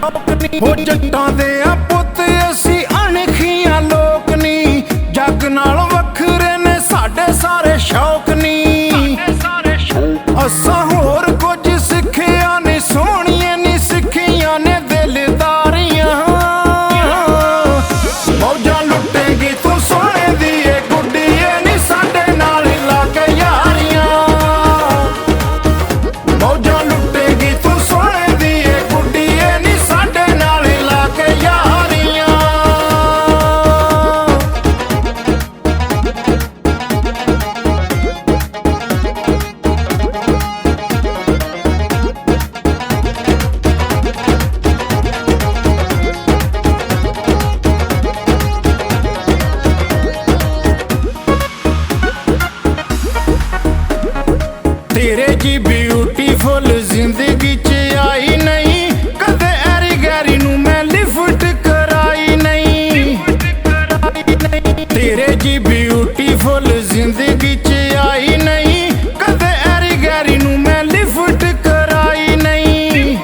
हो जट्टां दे आ पुत्त असी अणखियां लोक नी, जग नाल वखरे ने साडे सारे शौक नी। असां होर कुछ सिखिया नी, सोहणियां नी सिखियां ने दिलदारियां। मौजां लुटेगी तू सोहणे दी ए गुड्डीए नी, साडे नाल ला के यारियां। मौजां लुटेगी तू सोहणे दी ए गुड्डीए नी, साडे नाल ला के यारियां। तेरे जी ब्यूटीफुल जिंदगी च आई नहीं, कदे ऐरी गैरी नू मैं लिफ्ट कराई नहीं। तेरे जी ब्यूटीफुल जिंदगी च आई नहीं, कदे ऐरी गैरी नू मैं लिफ्ट कराई नहीं।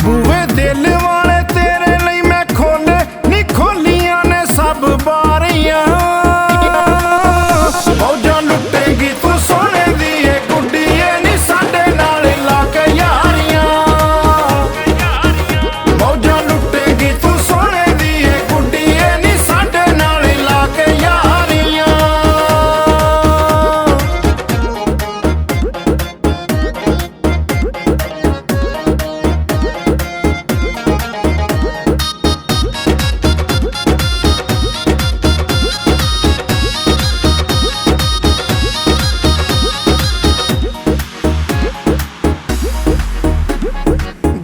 बूहे दिल वाले तेरे लई मैं खोले नी, खोलियां ने सब बारियां। मौजां लुटेगी तू सोहणे दी ए गुड्डीए नी, साडे नाल ला के यारियां। मौजां लुटेगी तू सोहणे दी ए गुड्डीए नी, साडे नाल ला के यारियां।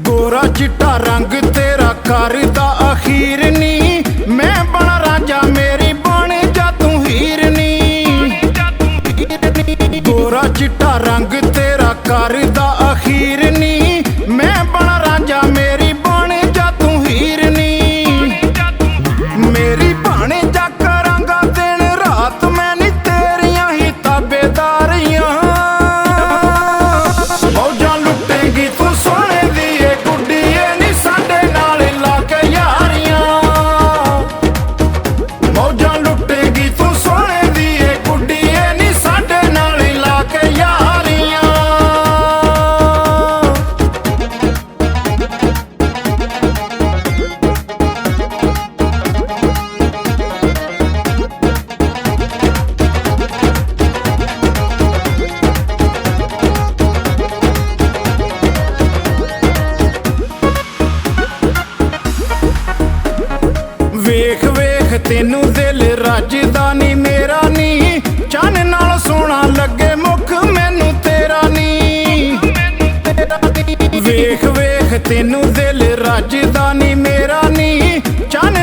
गोरा चिट्टा रंग तेरा करदा अखीर नी, मैं बना राजा मेरी बन जा तू हीरनी। गोरा चिट्टा रंग तेरा करदा अखीर नी, मैं बना राजा मेरी बन जा तू हीरनी। मेरी बन जा करांगा दिन रात मैं नी, तेरियां ही ताबेदारियां। मौजां लुटेगी तू सोहणे दी ए गुड्डीए नी, साडे नाल ला के यारियां। मौजां लुटेगी तू सोहणे दी ए गुड्डीए नी, साडे नाल ला के यारियां। वेख वेख तेनू दिल रजदा नी मेरा नी, चन नाल सोहना लगे मुख मैनू तेरा नी। वेख वेख तेनू दिल रजदा नी मेरा नी, चन